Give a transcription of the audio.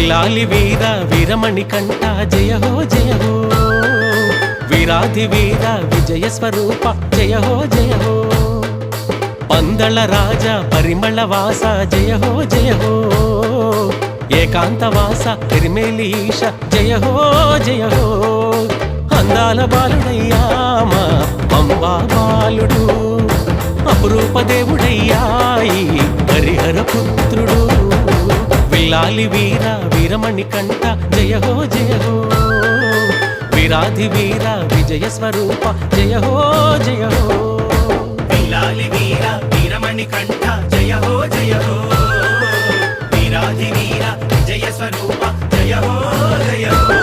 విల్లాలి వీర వీరమణి కంఠ జయ హో జయ హో వీరాధి వీర విజయ స్వరూప జయ హో జయ హో పందళ రాజ పరిమళ వాస జయ హో జయ హో ఏకాంత వాస తిరిమేలీశ జయ హో జయ హో అందాల బాలుడయ్యా మా పంబా బాలుడు అపురూప దేవుడయ్యాయి హరిహర పుత్రుడు విల్లాలి వీర వీరమణి కంఠ జయ హో జయ హో వీరాధి వీర విజయ స్వరూప జయ హో జయ హో విల్లాలి వీర వీరమణి కంఠ జయ హో జయ హో వీరాధి వీర విజయ స్వరూప జయ హో జయ హో